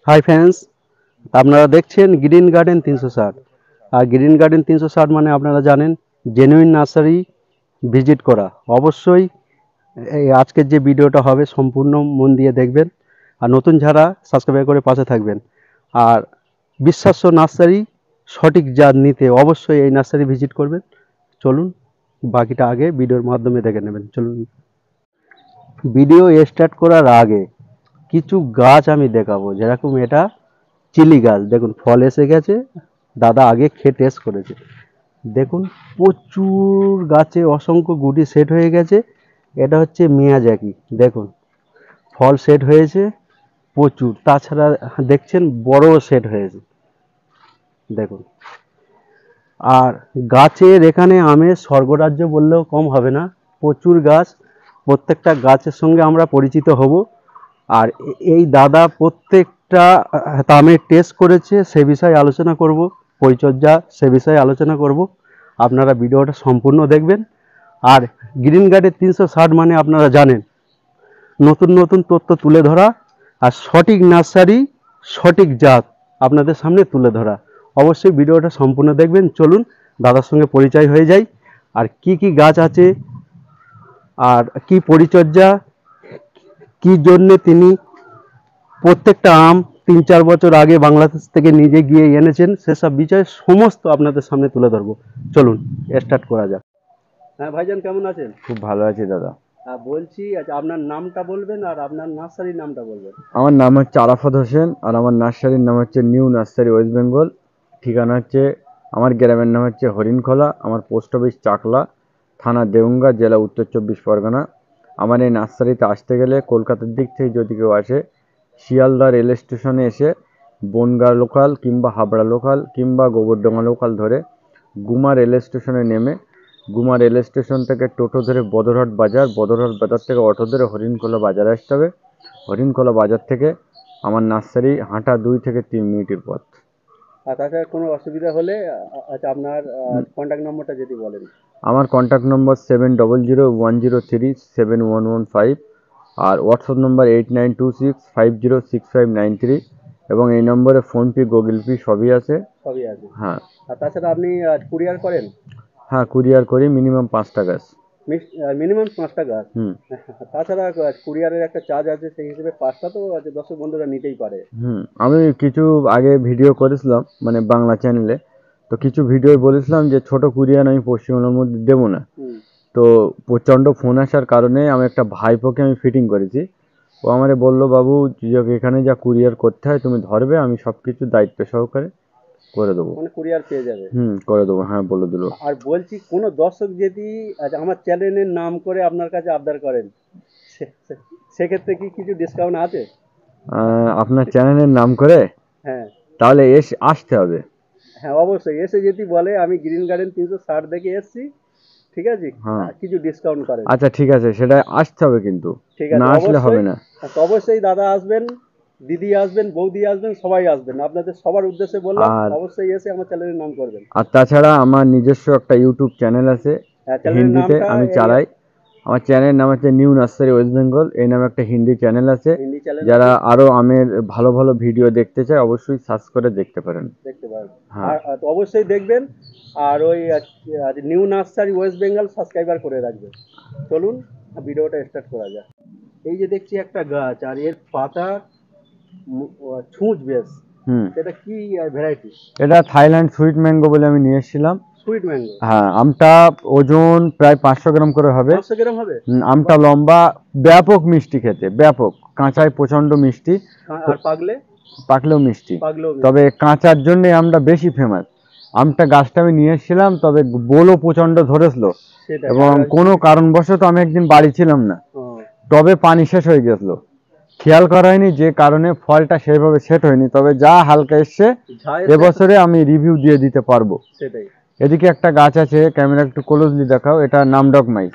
Hi friends, আপনারা দেখছেন green garden 360। আর green garden 360 মানে আপনারা জানেন জেনুইন নার্সারি ভিজিট করা। অবশ্যই এই আজকের যে ভিডিওটা হবে সম্পূর্ণ মন দিয়ে দেখবেন, আর নতুন যারা সাবস্ক্রাইব করে পাশে থাকবেন। আর বিশ্বাস্য নার্সারি সঠিক জাত নিতে অবশ্যই এই নার্সারি ভিজিট করবেন। চলুন বাকিটা আগে ভিডিওর মাধ্যমে দেখে নেবেন। চলুন, ভিডিও স্টার্ট করার আগে কিছু গাছ আমি দেখাবো, যেরকম এটা চিলি গাছ। দেখুন ফল এসে গেছে, দাদা আগে খেয়ে টেস্ট করেছে। দেখুন প্রচুর গাছে অসংখ্য গুটি সেট হয়ে গেছে। এটা হচ্ছে মিয়াজাকি। দেখুন ফল সেট হয়েছে প্রচুর, তাছাড়া দেখছেন বড় সেট হয়েছে। দেখুন, আর গাছের এখানে আমের স্বর্গরাজ্য বললেও কম হবে না। প্রচুর গাছ, প্রত্যেকটা গাছের সঙ্গে আমরা পরিচিত হব। আর এই দাদা প্রত্যেকটা আমের টেস্ট করেছে, সে বিষয়ে আলোচনা করব। পরিচর্যা সে বিষয়ে আলোচনা করব। আপনারা ভিডিওটা সম্পূর্ণ দেখবেন। আর গ্রিন গার্ডেন 360 মানে আপনারা জানেন নতুন নতুন তথ্য তুলে ধরা, আর সঠিক নার্সারি সঠিক জাত আপনাদের সামনে তুলে ধরা। অবশ্যই ভিডিওটা সম্পূর্ণ দেখবেন। চলুন দাদার সঙ্গে পরিচয় হয়ে যায়, আর কি কি গাছ আছে, আর কি পরিচর্যা, কি জন্যে তিনি প্রত্যেকটা আম 3-4 বছর আগে বাংলাদেশ থেকে নিজে গিয়ে এনেছেন, সেসব বিষয়ে সমস্ত আপনাদের সামনে তুলে ধরবো। চলুন স্টার্ট করা যাক। হ্যাঁ ভাইজান, কেমন আছেন? খুব ভালো আছি দাদা। বলছি, আচ্ছা আপনার নামটা বলবেন আর আপনার নার্সারির নামটা বলবেন। আমার নাম হচ্ছে আরাফাত হোসেন, আর আমার নার্সারির নাম হচ্ছে নিউ নার্সারি ওয়েস্ট বেঙ্গল। ঠিকানা হচ্ছে, আমার গ্রামের নাম হচ্ছে হরিণখোলা, আমার পোস্ট অফিস চাকলা, থানা দেউঙ্গা, জেলা উত্তর 24 পরগনা। আমার এই নার্সারিতে আসতে গেলে কলকাতার দিক থেকে যদি কেউ আসে, শিয়ালদা রেল স্টেশনে এসে বনগাঁ লোকাল কিংবা হাবড়া লোকাল কিংবা গোবরডোঙ্গা লোকাল ধরে গুমা রেল স্টেশনে নেমে গুমা রেল স্টেশন থেকে টোটো ধরে বদরহাট বাজার, বদরহাট বাজার থেকে অটো ধরে হরিণখোলা বাজারে আসতে হবে। হরিণখোলা বাজার থেকে আমার নার্সারি হাঁটা 2 থেকে 3 মিনিটের পথ। আর তাছাড়া কোনো অসুবিধা হলে আচ্ছা আপনার কন্ট্যাক্ট নম্বরটা যদি বলেন। আমার কন্ট্যাক্ট নম্বর 7001037115, আর হোয়াটসঅ্যাপ নম্বর 8926506593, এবং এই নম্বরে ফোনপে, গুগল পে সবই আছে। সবই আছে। হ্যাঁ। আর তাছাড়া আপনি কুরিয়ার করেন? হ্যাঁ, কুরিয়ার করি, মিনিমাম 5টা গাছ। মিনিমাম 5টা গাছ। হুম। তাছাড়া কুরিয়ারের একটা চার্জ আছে, সেই হিসেবে 5টা তো দর্শক বন্ধুরা নিতেই পারে। আমি কিছু আগে ভিডিও করেছিলাম মানে বাংলা চ্যানেলে, তো কিছু ভিডিও বলেছিলাম যে ছোট কুরিয়ার আমি পশ্চিমবঙ্গের মধ্যে দেবো না। তো প্রচণ্ড ফোন আসার কারণে আমি একটা ভাইপোকে আমি ফিটিং করেছি। ও আমারে বললো, বাবু এখানে যা কুরিয়ার করতে হয় তুমি ধরবে, আমি সব কিছু দায়িত্ব সহকারে করে দেবো। মানে কুরিয়ার পেয়ে যাবে। করে দেবো, হ্যাঁ বলে দিল। আর বলছি, কোনো দর্শক যদি আমার চ্যানেলের নাম করে আপনার কাছে আবদার করেন, সেক্ষেত্রে কি কিছু ডিসকাউন্ট আছে? আপনার চ্যানেলের নাম করে? হ্যাঁ। তাহলে আসতে হবে। হ্যাঁ অবশ্যই, এসে যদি বলে আমি গ্রিন গার্ডেন 360 দেখে এসেছি, ঠিক আছে, হ্যাঁ, কিছু ডিসকাউন্ট করেন। আচ্ছা ঠিক আছে, সেটা আসতে হবে কিন্তু, ঠিক না আছে, আসলে হবে অবশ্যই। না। অবশ্যই দাদা আসবেন, দিদি আসবেন, বৌদি আসবেন, সবাই আসবেন। আপনাদের সবার উদ্দেশ্যে বললাম, আর অবশ্যই এসে আমার চ্যানেলের নাম করবেন। আর তাছাড়া আমার নিজস্ব একটা ইউটিউব চ্যানেল আছে, হ্যাঁ, চ্যানেলের হিন্দিতে নামটা আমি চালাই। আমার চ্যানেলের নাম হচ্ছে নিউ নার্সারি ওয়েস্ট বেঙ্গল, এই নামে একটা হিন্দি চ্যানেল আছে। হিন্দি চ্যানেল যারা আরো আমের ভালো ভালো ভিডিও দেখতে চায় অবশ্যই সার্চ করে দেখতে পারেন। দেখতে পারেন। হ্যাঁ। আর তো অবশ্যই দেখবেন। আর ওই new nursery West Bengal subscriber করে রাখবেন। চলুন ভিডিওটা স্টার্ট করা যাক। এই যে দেখছি একটা গাছ, আর এর পাতা ছুঁচ বেশ। এটা কি ভ্যারাইটি? এটা থাইল্যান্ড সুইট ম্যাঙ্গো বলে আমি নিয়ে এসেছিলাম। Sweet mango. হ্যাঁ, আমটা ওজন প্রায় 500 গ্রাম করে হবে। 500 গ্রাম হবে। আমটা লম্বা, ব্যাপক মিষ্টি খেতে, ব্যাপক। কাঁচায় প্রচন্ড মিষ্টি, আর পাকলেও মিষ্টি। পাগলেও তবে কাঁচার জন্য আমটা বেশি ফেমাস। আমটা গাছটা আমি নিয়ে এসেছিলাম, তবে বোলও প্রচন্ড ধরেছিল, সেটাই। এবং কোনো কারণবশত আমি একদিন বাড়ি ছিলাম না, তবে পানি শেষ হয়ে গেছিল, খেয়াল করা হয়নি, যে কারণে ফলটা সেইভাবে সেট হয়নি। তবে যা হালকা এসছে এবছরে আমি রিভিউ দিয়ে দিতে পারবো। সেটাই। এদিকে একটা গাছ আছে, ক্যামেরা একটু ক্লোজলি দেখাও, এটা নামডকমাই।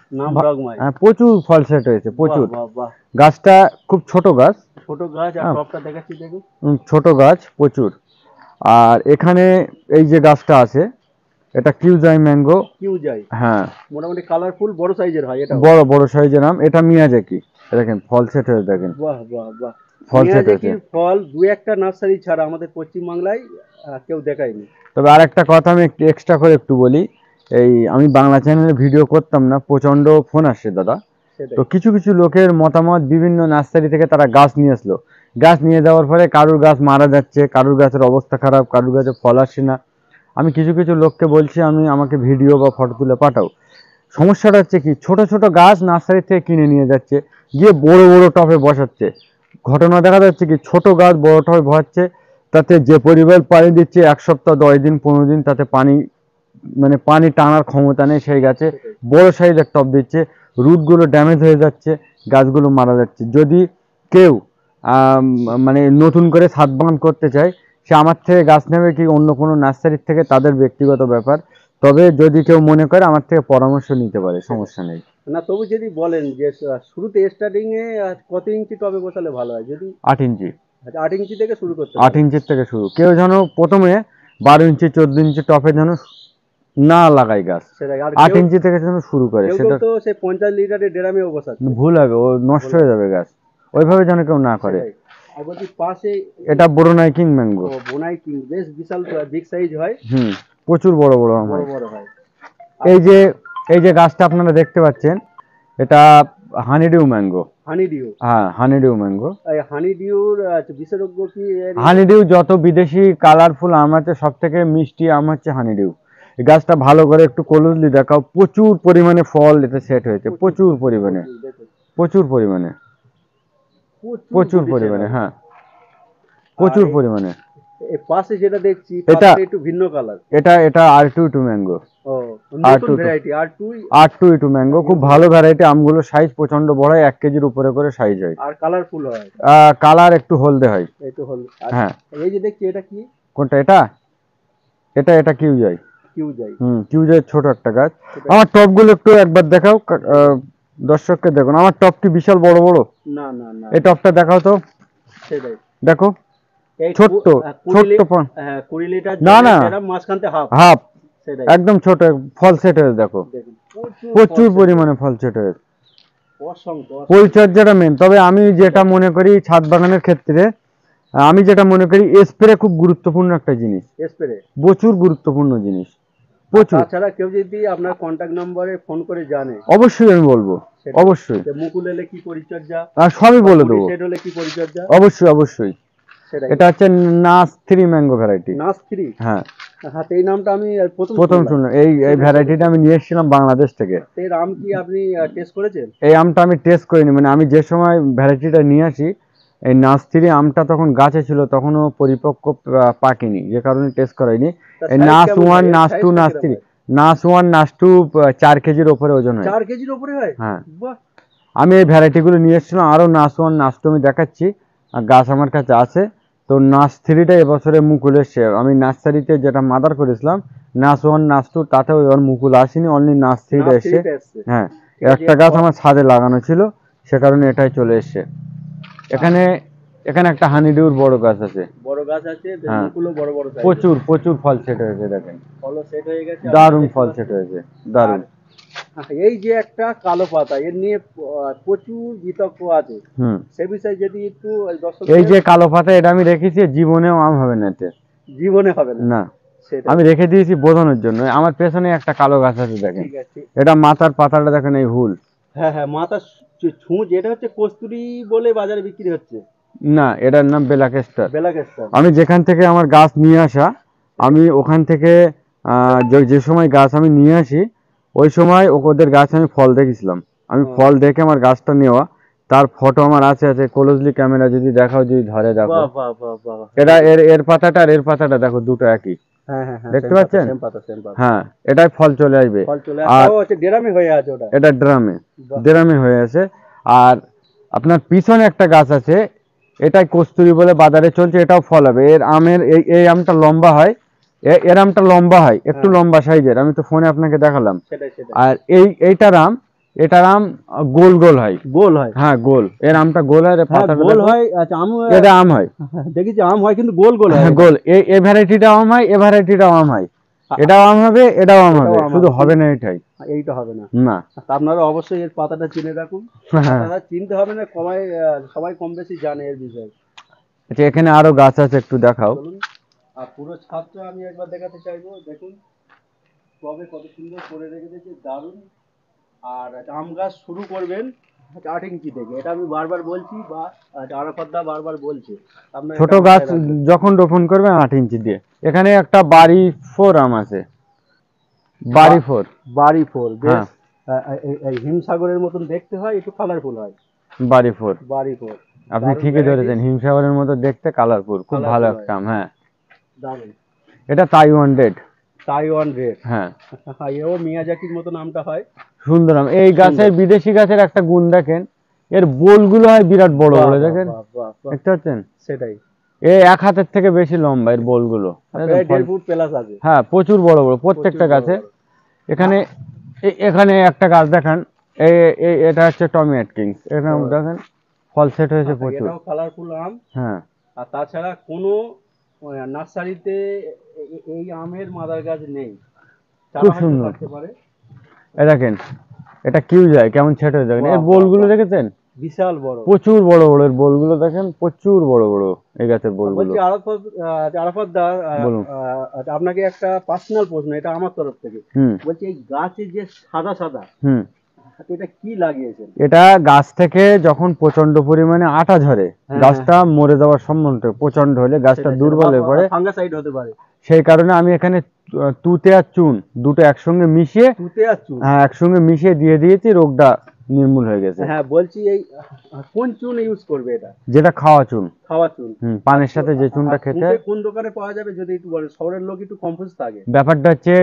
হ্যাঁ, প্রচুর ফল সেট হয়েছে, প্রচুর। গাছটা খুব ছোট গাছ, ছোট গাছ, আর টপটা দেখাচ্ছি দেখুন। ছোট গাছ প্রচুর। আর এখানে এই যে গাছটা আছে, এটা কিউজাই ম্যাঙ্গো। কিউজাই। হ্যাঁ, মোটামুটি কালারফুল, বড় সাইজের হয় এটা। বড় বড় সাইজের আম, এটা মিয়াজাকি। দেখেন ফল সেট হয়ে, দেখেন। বাহ বাহ বাহ। ফল সেট হয়েছে। মিয়াজাকির ফল দু একটা নার্সারি ছাড়া আমাদের পশ্চিমবাংলায় কেউ দেখায়নি। তবে আর একটা কথা আমি একটু এক্সট্রা করে একটু বলি, এই আমি বাংলা চ্যানেলে ভিডিও করতাম না, প্রচন্ড ফোন আসছে দাদা। সেটাই। তো কিছু কিছু লোকের মতামত, বিভিন্ন নার্সারি থেকে তারা গাছ নিয়ে আসলো, গাছ নিয়ে যাওয়ার পরে কারুর গাছ মারা যাচ্ছে, কারুর গাছের অবস্থা খারাপ, কারুর গাছে ফল আসছে না। আমি কিছু কিছু লোককে বলছি আমাকে ভিডিও বা ফটো তুলে পাঠাও। সমস্যাটা হচ্ছে কি, ছোট ছোট গাছ নার্সারি থেকে কিনে নিয়ে যাচ্ছে, গিয়ে বড় বড় টবে বসাচ্ছে। ঘটনা দেখা যাচ্ছে কি, ছোট গাছ বড় টবে বসাচ্ছে, তাতে যে পরিমাণ পানি দিচ্ছে 1 সপ্তাহ 10 দিন 15 দিন, তাতে পানি মানে পানি টানার ক্ষমতা নেই সেই গাছে। বড় সাইজের টব দিচ্ছে, রুটগুলো ড্যামেজ হয়ে যাচ্ছে, গাছগুলো মারা যাচ্ছে। যদি কেউ মানে নতুন করে ছাদ বাগান করতে চায়, সে আমার থেকে গাছ নেবে কি অন্য কোনো নার্সারির থেকে, তাদের ব্যক্তিগত ব্যাপার। তবে যদি কেউ মনে করে আমার থেকে পরামর্শ নিতে পারে, সমস্যা নেই। না, তবু যদি বলেন যে শুরুতে স্টার্টিং এ কত ইঞ্চি টবে বসালে ভালো হয়, যদি 8 ইঞ্চি। আচ্ছা, 8 ইঞ্চি থেকে শুরু করতে 8 ইঞ্চির থেকে শুরু। কেউ যেন প্রথমে 12 ইঞ্চি 14 ইঞ্চি টপে যেন না লাগায় গাছ, সেটাই। আর 8 ইঞ্চি থেকে যেন শুরু করে। কেউ সেটা তো সে 50 লিটারের ড্রামেও বসাচ্ছে। ভুল হবে, ও নষ্ট হয়ে যাবে গাছ। ওইভাবে যেন কেউ না করে। সেটাই। আর বলছি পাশে এটা ব্রুনাই কিং ম্যাঙ্গো। বোনাই কিং বেশ বিশাল বিগ সাইজ হয়, প্রচুর বড় বড় আম বড় হয়। বড় হয়। এই যে গাছটা আপনারা দেখতে পাচ্ছেন, এটা হানিডিউ ম্যাঙ্গো। হানিডিউ। হ্যাঁ, হানিডিউ ম্যাঙ্গো। এই হানিডিউর বিশেষজ্ঞ কি হানিডিউ যত বিদেশি কালারফুল আম আছে, সব থেকে মিষ্টি আম হচ্ছে হানিডিউ। এই গাছটা ভালো করে একটু ক্লোজলি দেখাও, প্রচুর পরিমাণে ফল এতে সেট হয়েছে, প্রচুর পরিমাণে, প্রচুর পরিমাণে, প্রচুর পরিমাণে, হ্যাঁ প্রচুর পরিমাণে। এই পাশে যেটা দেখছি এটা একটু ভিন্ন কালার। এটা R22 ম্যাঙ্গো। ও, নতুন ভ্যারাইটি R22 ম্যাঙ্গো, খুব ভালো ভ্যারাইটি। আমগুলো সাইজ প্রচন্ড বড় হয়, 1 কেজির উপরে করে সাইজ হয়, আর কালারফুল হয়। কালার একটু হলদে হয়। একটু হলদে। হ্যাঁ। এই যে দেখছি এটা কি? কোনটা? এটা কিউজাই। কিউজাই। কিউজাই ছোট একটা গাছ। আমার টপগুলো একটু একবার দেখাও, দর্শককে দেখুন। আমার টপ কি বিশাল বড় বড়? না না না, এই টপটা দেখাও তো। সেটাই। দেখো, ছোট্ট ছোট্ট। হ্যাঁ, 20 লিটার না না, এরা মাঝখানতে হাফ। হাফ, সেটাই। একদম ছোট। ফল সেট হয়েছে, দেখো দেখুন প্রচুর পরিমাণে ফল সেট হয়েছে। অসংখ্য। পরিচর্যাটা মেন। তবে আমি যেটা মনে করি ছাদ বাগানের ক্ষেত্রে, আমি যেটা মনে করি স্প্রে খুব গুরুত্বপূর্ণ একটা জিনিস। স্প্রে প্রচুর গুরুত্বপূর্ণ জিনিস, প্রচুর। তাছাড়া কেউ যদি আপনার কন্টাক্ট নম্বরে ফোন করে জানে, অবশ্যই আমি বলবো, অবশ্যই। মুকুল এলে কি পরিচর্যা, আর সবই বলে দেবো, সেট হলে কি পরিচর্যা, অবশ্যই অবশ্যই। সেটাই। এটা হচ্ছে নাস 3 ম্যাঙ্গো ভ্যারাইটি। নাস 3? হ্যাঁ হ্যাঁ, এই নামটা আমি প্রথম শুনলাম। এই ভ্যারাইটিটা আমি নিয়ে এসেছিলাম বাংলাদেশ থেকে। এর আম কি আপনি টেস্ট করেছেন? এই আমটা আমি টেস্ট করিনি, মানে আমি যে সময় ভ্যারাইটিটা নিয়ে আসি, এই নাস 3 আমটা তখন গাছে ছিল, তখনও পরিপক্ক পাকেনি, যে কারণে টেস্ট করাইনি। এই নাস 1 নাস 2 নাস 3, নাস 1 নাস 2 4 কেজির উপরে ওজন হয়। 4 কেজির উপরে হয়? হ্যাঁ। বাহ। আমি এই ভ্যারাইটিগুলো নিয়ে এসেছিলাম, আরও নাস 1 নাস 2 আমি দেখাচ্ছি, গাছ আমার কাছে আছে। তো নাস 3টা এবছরে মুকুল এসছে। আমি নার্সারিতে যেটা মাদার করেছিলাম নাস 1 নাস 2, তাতেও এবার মুকুল আসেনি, অনলি নাস 3টা এসছে। হ্যাঁ, একটা গাছ আমার ছাদে লাগানো ছিল, সে কারণে এটাই চলে এসছে। এখানে একটা হানিডিউর বড় গাছ আছে, বড় গাছ আছে, মুকুলও বড় বড় সাইজ। প্রচুর প্রচুর ফল সেট হয়েছে, দেখেন ফলও সেট হয়ে গেছে, দারুণ ফল সেট হয়েছে, দারুণ। এই যে একটা কালো পাতা, এর নিয়ে প্রচুর বিতর্ক আছে, সে বিষয়ে যদি একটু দর্শক। এই যে কালো পাতা, এটা আমি রেখেছি, জীবনেও আম হবে না এতে, জীবনে হবে না। আমি রেখে দিয়েছি বোঝানোর জন্য। আমার পেছনে একটা কালো গাছ আছে, দেখেন এটা মাথার পাতাটা দেখেন, এই হুল। হ্যাঁ হ্যাঁ, মাথার ছুঁচ। এটা হচ্ছে কস্তুরি বলে বাজারে বিক্রি হচ্ছে। না, এটার নাম ব্ল্যাক স্টার। Black star. আমি যেখান থেকে আমার গাছ নিয়ে আসা, আমি ওখান থেকে যে সময় গাছ আমি নিয়ে আসি, ওই সময় ওদের গাছ আমি ফল দেখেছিলাম। আমি ফল দেখে আমার গাছটা নেওয়া, তার ফটো আমার আছে ক্লোজলি ক্যামেরা যদি দেখাও, যদি ধরে দেখো, এটা এর পাতাটা আর এর পাতাটা দেখো, দুটো একই। দেখতে পাচ্ছেন? হ্যাঁ, এটাই ফল চলে আসবে। আর ড্রামে হয়ে আছে, ওটা এটা ড্রামে হয়ে আছে। আর আপনার পিছনে একটা গাছ আছে, এটাই কস্তুরি বলে বাজারে চলছে, এটাও ফল হবে। এর আমের এই আমটা লম্বা হয়, এর আমটা লম্বা হয়, একটু লম্বা সাইজের, আমি তো ফোনে আপনাকে দেখালাম। আর এটার আম গোল গোল হয়। গোল হয়? হ্যাঁ, গোল। এর আমটা গোল হয়, গোল হয়। আচ্ছা, এটা আম হয়, দেখেছি আম হয়, কিন্তু গোল গোল হয়। গোল। এই ভ্যারাইটিটা আম হয়, এই ভ্যারাইটিটাও আম হয়। এটাও আম হবে, এটাও আম হবে, এটাও আম শুধু হবে। হবে না এটাই। এইটা হবে না। না। তা আপনারা অবশ্যই এর পাতাটা চিনে রাখুন। হ্যাঁ। পাতাটা চিনতে হবে না, সবাই কম বেশি জানে এর বিষয়ে। আচ্ছা, এখানে আরো গাছ আছে, একটু দেখাও। চলুন। আর পুরো ছাদটা আমি একবার দেখাতে চাইবো, দেখুন টবে কত সুন্দর করে রেখে দিয়েছে, দারুণ। আর আম গাছ শুরু করবেন 8 ইঞ্চি থেকে, এটা আমি বারবার বলছি, বা আরাফাতদা বারবার বলছে, আপনারা ছোট এটা গাছ মাথায় রাখবেন। যখন রোপণ করবে 8 ইঞ্চি দিয়ে। এখানে একটা বাড়ি ফোর আম আছে, বাড়ি ফোর। বাড়ি ফোর বেশ। হ্যাঁ, এই হিমসাগরের মতন দেখতে হয়, একটু কালারফুল হয়। বাড়ি ফোর। বাড়ি ফোর আপনি দারুণ ঠিকই ধরেছেন, ভ্যারাইটিস, হিমসাগরের মতো দেখতে, কালারফুল, খুব ভালো কালারফুল হয়, একটা আম। হ্যাঁ, দারুণ। এটা তাইওয়ান রেড। Taiwan red. হ্যাঁ, এও মিয়াজাকির মতো নামটা হয়। সুন্দর আম। এই গাছের, সুন্দর। বিদেশি গাছের একটা গুণ দেখেন, এর বোলগুলো হয় বিরাট বড় বাহ বড়, বাহ দেখেন, বাহ বাহ বাহ, দেখতে পাচ্ছেন? সেটাই। এ 1 হাতের থেকে বেশি লম্বা এর বোলগুলো, একদম প্রায় ফল। 1.5 ফুট প্লাস আছে। হ্যাঁ, প্রচুর বড় বড় প্রচুর প্রত্যেকটা বড় গাছে। বড়। এখানে এখানে একটা গাছ দেখান, এটা হচ্ছে টমি অ্যাটকিন্স। এখানে ও, দেখেন ফল সেট হয়েছে প্রচুর। এটাও কালারফুল আম। হ্যাঁ, আর তাছাড়া কোনো নার্সারিতে এই আমের মাদার গাছ নেই, খুব চারা হয়তো সুন্দর। থাকতে পারে। এ দেখেন, এটা কিউ যায় কেমন সেট হয়ে, দেখেন বাহ এর বাহ বোলগুলো বাহ, দেখেছেন? বিশাল বড়। প্রচুর বড় বড় এর বোলগুলো, দেখেন প্রচুর বড় বড় এই গাছের বোলগুলো। বলছি আরাফাত দা, বলুন। আপনাকে একটা পার্সোনাল প্রশ্ন, এটা আমার তরফ থেকে। হুম। বলছি এই গাছে যে সাদা সাদা, হুম। এটা কি লাগিয়েছেন? এটা গাছ থেকে যখন প্রচন্ড পরিমাণে আটা ঝরে, হ্যাঁ হ্যাঁ গাছটা হ্যাঁ, মরে যাওয়ার সম্ভাবনা প্রচন্ড হলে, গাছটা সেটাই সেটাই, দুর্বল হয়ে পড়ে। ফাঙ্গাসাইড হতে পারে। সেই কারণে আমি এখানে তুতে আর চুন দুটো একসঙ্গে মিশিয়ে, তুতে আর চুন। হ্যাঁ, একসঙ্গে মিশিয়ে দিয়ে দিয়েছি, রোগটা নির্মূল হয়ে গেছে। হ্যাঁ বলছি এই কোন চুন ইউজ করবে এটা? যেটা খাওয়া চুন। খাওয়া চুন। আর পানের সাথে যে চুনটা আর খেতে তুতে হয়। কোন দোকানে পাওয়া যাবে যদি একটু বলেন, শহরের লোক একটু কনফিউজ থাকে। ব্যাপারটা হচ্ছে,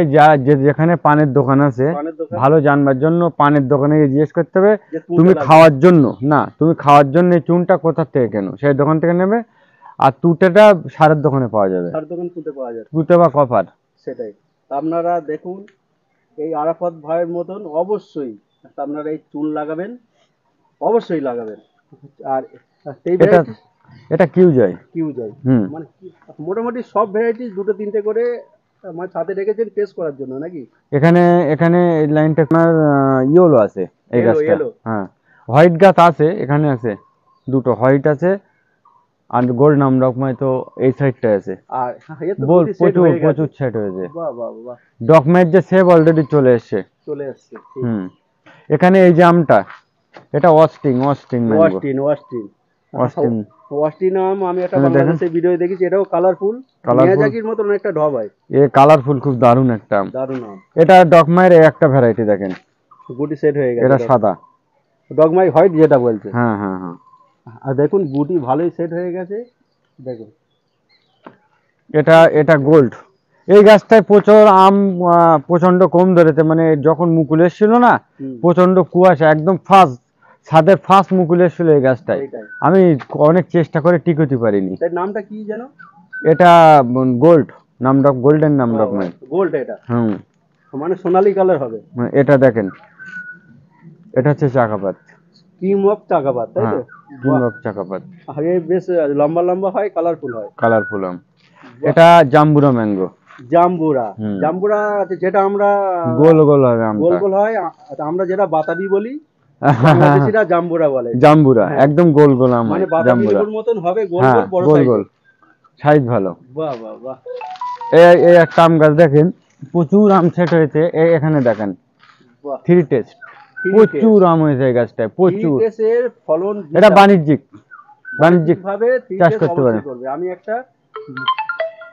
যেখানে পানের দোকান আছে, পানের দোকান, ভালো জানবার জন্য পানের দোকানে গিয়ে জিজ্ঞেস করতে হবে, যে তুতে তুমি লাগবে। খাওয়ার জন্য না, তুমি খাওয়ার জন্য এই চুনটা কোথা থেকে কেন, সেই দোকান থেকে নেবে। আর তুতেটা সারের দোকানে পাওয়া যাবে, সার দোকান তুতে পাওয়া যায়। তুতে বা কপার। সেটাই। তা আপনারা দেখুন, এই আরাফাত ভাইয়ের মতন অবশ্যই আপনারা এই চুন লাগাবেন, অবশ্যই লাগাবেন। আর সেই এটা ভ্যারাইটি এটা কিউ যায়। কিউ যায়, হুম। মানে মোটামুটি সব ভ্যারাইটিস দুটো তিনটে করে মানে সাথে রেখেছেন টেস্ট করার জন্য নাকি? এখানে এখানে এই লাইনটা আপনার ইয়েলো আছে, এই এলো গাছটা। এলো। হ্যাঁ, হোয়াইট গাছ আছে, এখানে আছে দুটো হোয়াইট আছে, আর গোল্ড নাম ডকমাই তো এই সাইডটায় আছে। আর এ তো বল, গুটি সেট প্রচুর হয়ে গেছে। প্রচুর সেট হয়েছে। বাহ বাহ বাহ, ডকমাইয়ের যে সেভ অলরেডি চলে এসছে। চলে আসছে, ঠিক। হুম। এখানে এই যে আমটা, এটা অস্টিং, অস্টিং ম্যাঙ্গো। ওয়াস্টিন ওয়াস্টিন। অস্টিং। ওয়াস্টিন আম আমি একটা এখানে দেখেন, বাংলাদেশের ভিডিও দেখেছি, এটাও কালারফুল, কালারফুল। মিয়াজাকির মতন একটা ঢব হয়। এ কালারফুল, খুব দারুণ একটা আম। দারুণ আম। এটা ডকমাইয়ের এই একটা ভ্যারাইটি দেখেন, গুটি সেট হয়ে গেছে। এটা সাদা। ডগমাই হোয়াইট যেটা বলছে। হ্যাঁ হ্যাঁ হ্যাঁ। আর দেখুন গুটি ভালোই সেট হয়ে গেছে, দেখুন। এটা এটা গোল্ড। এই গাছটায় প্রচুর আম, প্রচন্ড কম ধরেছে, মানে যখন মুকুল এসেছিল না, হুম, প্রচন্ড কুয়াশা, একদম ফার্স্ট, ছাদের ফার্স্ট মুকুল এসেছিল এই গাছটায়। এইটাই। আমি অনেক চেষ্টা করে টিকতে পারিনি। এর নামটা কি যেন? এটা গোল্ড, নামডক, গোল্ডেন নামডক নয়। গোল্ড এটা, হুম। মানে সোনালী কালার হবে। এটা দেখেন, এটা হচ্ছে চাকাপাত। ক্রিম অফ চাকাবাদ, তাই হ্যাঁ, তো? কিং বাহ। অফ চাকাপাত। আগে বেশ লম্বা লম্বা হয়, কালারফুল হয়। কালারফুল আম। বাহ। এটা জাম্বুরা ম্যাঙ্গো। জাম্বুরা। হুম। জাম্বুরা যেটা আমরা গোল গোল হবে গোল আমটা। গোল হয়, আমরা যেটা বাতাবি বলি, বাংলাদেশিরা জাম্বুরা বলে। জাম্বুরা, হ্যাঁ, একদম গোল গোল আম মানে হয়, বাতাবি জাম্বুরা। লেবুর মতন হবে, গোল হ্যাঁ, গোল, বড় গোল গোল, সাইজের। সাইজ ভালো। বাহ বাহ বাহ এই এই একটা আম গাছ দেখেন, প্রচুর আম সেট হয়েছে। এখানে দেখেন, বাহ। থ্রি টেস্ট, থ্রি প্রচুর আম হয়েছে এই গাছটায়, প্রচুর। টেস্টের ফলন এটা বিশাল। বাণিজ্যিক, বাণিজ্যিক ভাবে থ্রি চাষ টেস্ট করতে পারেন, অবশ্যই করবে, আমি একটা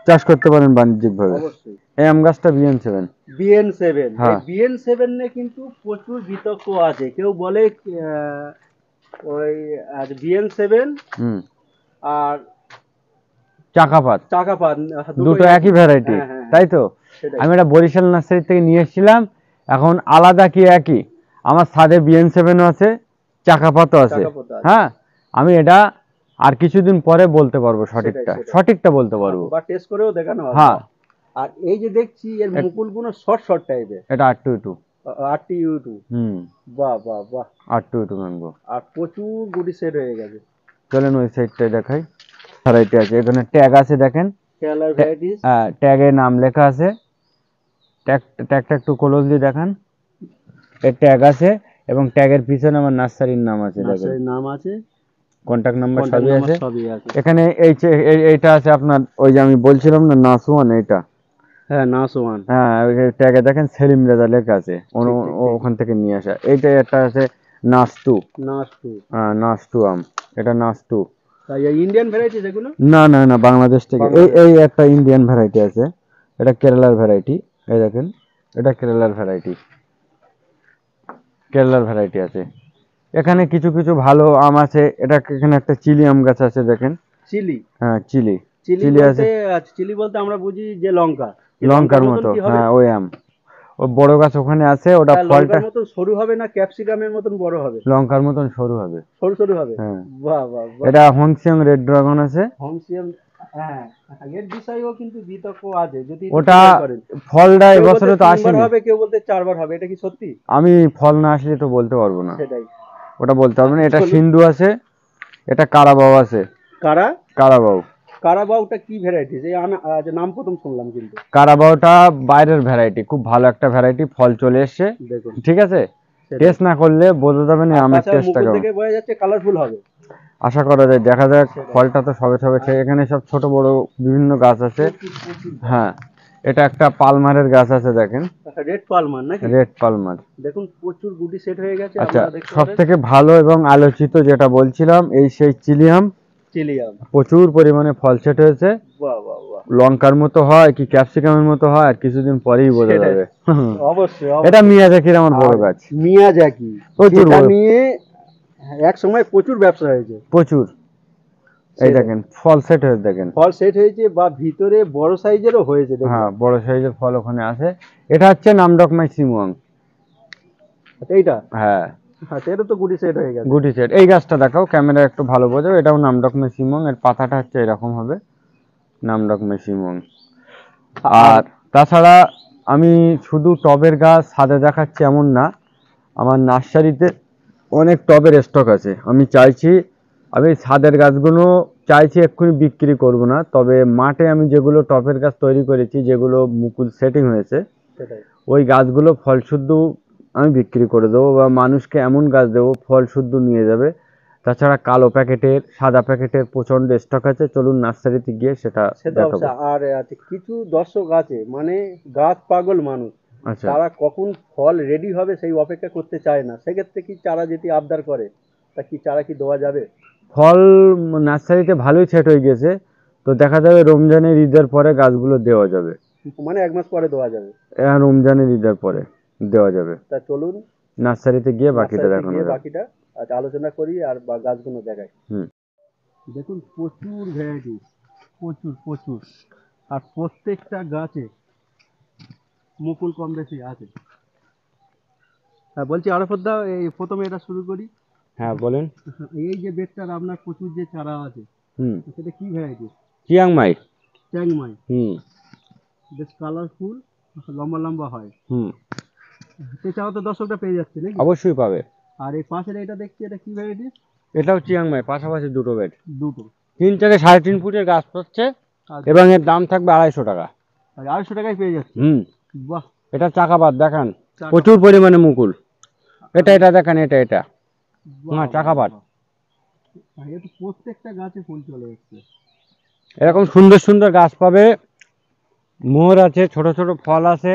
চাষ করতে পারেন বাণিজ্যিক ভাবে। অবশ্যই। এই আম গাছটা BN7। BN7, এই হ্যাঁ। BN7 নিয়ে কিন্তু প্রচুর বিতর্ক আছে। কেউ বলে ওই BN7 হুম। আর চাকাপাত, চাকাপাত দুটো একই ভ্যারাইটি, হ্যাঁ হ্যাঁ হ্যাঁ, তাই তো? সেটাই। আমি এটা বরিশাল নার্সারি থেকে নিয়ে এসেছিলাম, এখন আলাদা কি একই, আমার ছাদে BN7ও আছে, চাকাপাতও আছে। চাকাপাত আছে। হ্যাঁ, আমি এটা আর কিছুদিন পরে বলতে পারবো, সেটাই সঠিকটা সেটাই। সঠিকটা বলতে পারবো। বা টেস্ট করেও দেখানো হবে। হ্যাঁ। আর এই যে দেখছি এর মুকুলগুলো শর্ট শর্ট টাইপের, এটা R22। RTU2। হুম, বাহ বাহ বাহ। R22 mango. আর প্রচুর গুটি সেট হয়ে গেছে। চলেন ওই সাইডটাই দেখাই, ভ্যারাইটি আছে, এখানে ট্যাগ আছে দেখেন, কেরালার ভ্যারাইটিস। ট্যাগে নাম লেখা আছে, ট্যাগটা একটু ক্লোজলি দেখান। এর ট্যাগ আছে এবং ট্যাগের পিছনে আমার নার্সারির নাম আছে, দেখেন নার্সারির নাম আছে, কন্ট্যাক্ট নাম্বার কন্ট্যাক্ট সবই নাম্বার আছে। সবই আছে। এখানে এইটা আছে আপনার, ওই যে আমি বলছিলাম না নাসওয়ান, এইটা হ্যাঁ নাসওয়ান, হ্যাঁ ট্যাগে দেখেন সেলিম রেজা লেখা আছে, ঠিক ঠিক ঠিক। ওখান থেকে নিয়ে আসা। এইটা একটা আছে নাস2, নাসটু, হ্যাঁ নাস2 আম, এটা নাস2। তাই ইন্ডিয়ান ভ্যারাইটি এগুলো? না না না, বাংলাদেশ থেকে। এই বাংলাদেশ। এই একটা ইন্ডিয়ান ভ্যারাইটি আছে, এটা কেরালার ভ্যারাইটি। এই দেখেন এটা কেরালার ভ্যারাইটি, কেরালার ভ্যারাইটি আছে। এখানে কিছু কিছু ভালো আম আছে। এটা এখানে একটা চিলি আম গাছ আছে, দেখেন। চিলি, হ্যাঁ চিলি, চিলি চিলি আছে, বলতে, আচ্ছা চিলি বলতে আমরা বুঝি যে লঙ্কা, এই লঙ্কার লঙ্কার মতন মতো, কি হবে? হ্যাঁ ওই আম। ও বড় গাছ ওখানে আছে, ওটা হ্যাঁ ফলটা লঙ্কার মতন সরু হবে না ক্যাপসিকামের মতন বড় হবে? লঙ্কার মতন সরু হবে, সরু সরু হবে। হ্যাঁ। বাহ বাহ বাহ। এটা হংসিয়ং রেড ড্রাগন আছে। হোমসিয়াম, হ্যাঁ এর বিষয়েও কিন্তু বিতর্ক আছে, যদি একটু ওটা clear করেন। ফলটা কেউ বলতে এবছরে তো 3 বার আসেনি, হবে, কেউ বলতে 4 বার হবে, এটা কি সত্যি? আমি ফল না আসলে তো বলতে পারবো না, সেটাই। ওটা বলতে পারবো না। আচ্ছা এটা চলুন। সিন্ধু আছে, এটা কারাবাও আছে, কারা, কারাবাও। কারাবাউটা কি ভ্যারাইটি? যে যে নাম প্রথম শুনলাম কিন্তু। কারাবাওটা বাইরের ভ্যারাইটি, খুব ভালো একটা ভ্যারাইটি, ফল চলে এসছে, দেখুন ঠিক আছে। সেটাই। টেস্ট না করলে বোঝা যাবে না আর আমের তাছাড়া টেস্টটা মুকুল কেমন। থেকে বোঝা যাচ্ছে কালারফুল হবে। আশা করা যায়, দেখা যাক। সেটাই। ফলটা তো সবে সবে এখানে সব ছোট বড় বিভিন্ন গাছ আছে, হ্যাঁ। এটা একটা পালমারের গাছ আছে, দেখেন রেড পালমার নাকি? Red Palmer. দেখুন প্রচুর গুটি সেট হয়ে গেছে, আচ্ছা, আপনারা দেখতে সব পারেন। থেকে ভালো এবং আলোচিত যেটা বলছিলাম, এই সেই চিলিয়াম, চিলিয়াম, প্রচুর পরিমাণে ফল সেট হয়েছে। বাহ বাহ বাহ। লঙ্কার মতো হয় কি ক্যাপসিকামের মতো হয়, আর কিছুদিন পরেই বোঝা সেটাই। যাবে। অবশ্যই এটা অবশ্যই। মিয়াজাকির আমার বড় আর গাছ, মিয়াজাকি, প্রচুর যেটা বড়, নিয়ে এক সময় প্রচুর ব্যবসা হয়েছে। প্রচুর। এই সেটাই। দেখেন ফল সেট হয়েছে, দেখেন। ফল সেট হয়েছে বা ভিতরে বড় সাইজেরও হয়েছে হ্যাঁ দেখলাম। বড় সাইজের ফল ওখানে আছে। এটা হচ্ছে নামডকমাই সিমুয়াং, আচ্ছা, এইটা, হ্যাঁ আচ্ছা এটা তো গুটি সেট হয়ে গেছে। গুটি সেট। এই গাছটা দেখাও, ক্যামেরা একটু ভালো বোঝাও। এটাও নামডকমাই সিমুয়াং, এর পাতাটা হচ্ছে এরকম হবে, নামডকমাই সিমুয়াং। আর আর তাছাড়া আমি শুধু টবের গাছ ছাদে দেখাচ্ছি এমন না, আমার নার্সারিতে অনেক টবের স্টক আছে। আমি চাইছি, আমি ছাদের গাছগুলো চাইছি এক্ষুনি বিক্রি করব না, তবে মাঠে আমি যেগুলো টবের গাছ তৈরি করেছি, যেগুলো মুকুল সেটিং হয়েছে, সেটাই। ওই গাছগুলো ফল শুদ্ধ আমি বিক্রি করে দেবো, বা মানুষকে এমন গাছ দেবো ফল শুদ্ধ নিয়ে যাবে। তাছাড়া কালো প্যাকেটের, সাদা প্যাকেটের প্রচণ্ড স্টক আছে, চলুন নার্সারিতে গিয়ে সেটা সে তো দেখাবো। অবশ্যই। আর আছে কিছু দর্শক আছে মানে গাছ পাগল মানুষ, আচ্ছা, তারা কখন ফল রেডি হবে সেই অপেক্ষা করতে চায় না, সেক্ষেত্রে কি চারা যেটি আবদার করে, তা কি চারা কি দেওয়া যাবে? ফল নার্সারিতে ভালোই সেট হয়ে গেছে, তো দেখা যাবে রমজানের ঈদের পরে গাছগুলো দেওয়া যাবে। মানে 1 মাস পরে দেওয়া যাবে? রমজানের ঈদের পরে দেওয়া যাবে। তা চলুন নার্সারিতে গিয়ে বাকিটা নার্সারিতে দেখানো গিয়ে যাবে। বাকিটা আচ্ছা আলোচনা করি আর বা গাছগুলো দেখাই। হুম। দেখুন প্রচুর ভ্যারাইটি, প্রচুর প্রচুর, আর প্রত্যেকটা গাছে মুকুল কম বেশি আছে। হ্যাঁ বলছি আরফদা, এই প্রথমে এটা শুরু করি। হ্যাঁ বলেন। এই যে বেডটার আপনার প্রচুর যে চারা আছে, হুম। সেটা কি ভ্যারাইটি? চিয়াংমাই। চ্যাংমাই, হুম। বেশ কালারফুল, লম্বা লম্বা হয়। হুম। এছাড়াও তো দর্শকটা পেয়ে যাচ্ছে নাকি? অবশ্যই পাবে। আর এই পাশের এটা দেখছি, এটা কি ভ্যারাইটি? এটাও চিয়াংমাই, পাশাপাশি দুটো বেড, দুটো। 3 থেকে 3.5 ফুটের গাছ পাচ্ছে, আচ্ছা, এবং এর দাম থাকবে 250 টাকা। 250 টাকায় পেয়ে যাচ্ছে। হুম। বাহ। এটা চাকাপাত দেখান, চাকা প্রচুর পাতা। পরিমাণে মুকুল। এটা দেখেন, এটা বাহ, না বাহ, চাকাপাত। বাহ। আর এ তো প্রত্যেকটা গাছে ফুল চলে এসছে। এরকম সুন্দর সুন্দর গাছ পাবে, মোহর আছে, ছোট ছোট ফল আছে।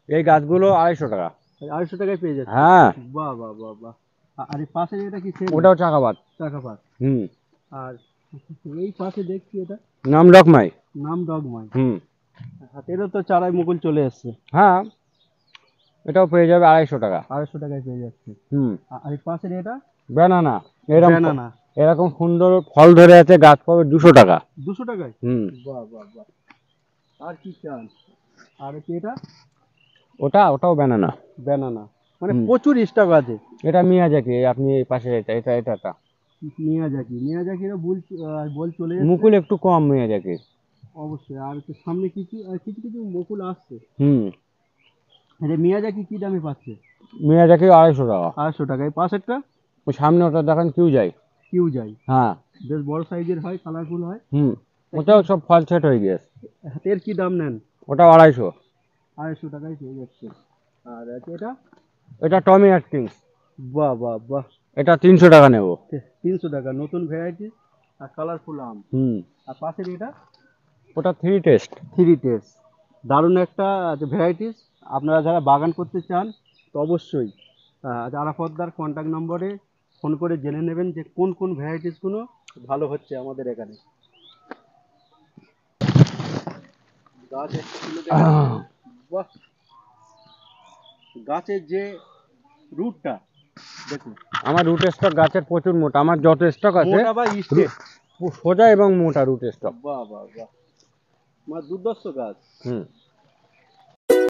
এই গাছগুলো 250 টাকা। 250 টাকায় পেয়ে যাচ্ছে। হ্যাঁ। বাহ বাহ বাহ বাহ। আর এই পাশের এটা কি সেম? ওটাও চাকাপাত। টাকা পাত। হুম। আর এই পাশে দেখছি এটা নাম ডকমাই। নাম ডগমাই। হুম। হাতেরও তো চারাই মুকুল চলে এসছে। হ্যাঁ, এটাও পেয়ে যাবে 250 টাকা। 250 টাকায় পেয়ে যাচ্ছে। হুম। আর এই পাশের এটা ব্যানানা, এরকম ব্যানানা, এরকম সুন্দর ফল ধরে আছে, গাছ পাবে 200 টাকা। 200 টাকায়। হুম। বাহ বাহ বাহ। আর কি চান? আর কি এটা? ওটাও ব্যানানা। ব্যানানা, মানে হুম। প্রচুর স্টক আছে। এটা মিয়াজাকি, আপনি এই পাশে এটা মিয়াজাকিরও বল চলে এসছে। মুকুল একটু কম মিয়াজাকি। অবশ্যই। আর তো সামনে কিছু কিছু কিছু মুকুল আসছে। হুম। আচ্ছা মিয়াজাকি কি দামে পাচ্ছে? মিয়াজাকি 250 টাকা। 250 টাকায়। পাশেরটা ওই সামনে ওটা দেখেন কিউ যাই। কিউ যাই, হ্যাঁ। বেশ বড় সাইজের হয়, কালারফুল হয়। হুম। ওটাও সব ফল সেট হয়ে গিয়েছে। এর কি দাম নেন? ওটা 250। টাকায় পেয়ে যাচ্ছে। আর আছে এটা, এটা টমি অ্যাটকিন্স, বাহ বাহ বাহ, এটা 300 টাকা নেব। 300 টাকা, নতুন ভ্যারাইটি আর কালারফুল আম। হুম, আর পাশের এটা ওটা 3 টেস্ট। থ্রি টেস্ট, দারুণ একটা ভ্যারাইটিস। আপনারা যারা বাগান করতে চান তো অবশ্যই আরাফতদার কন্ট্যাক্ট নম্বরে ফোন করে জেনে নেবেন যে কোন কোন ভ্যারাইটিসগুলো ভালো হচ্ছে আমাদের এখানে। গাছ একটু তুলে দেখাচ্ছি। বাহ, গাছের যে রুটটা দেখুন, আমার রুট স্টক গাছের প্রচুর মোটা, আমার যত স্টক আছে মোটা বা স্টেট, সোজা এবং মোটা রুট স্টক। বাহ বাহ বাহ, মানে দুর্ধর্ষ গাছ। হুম,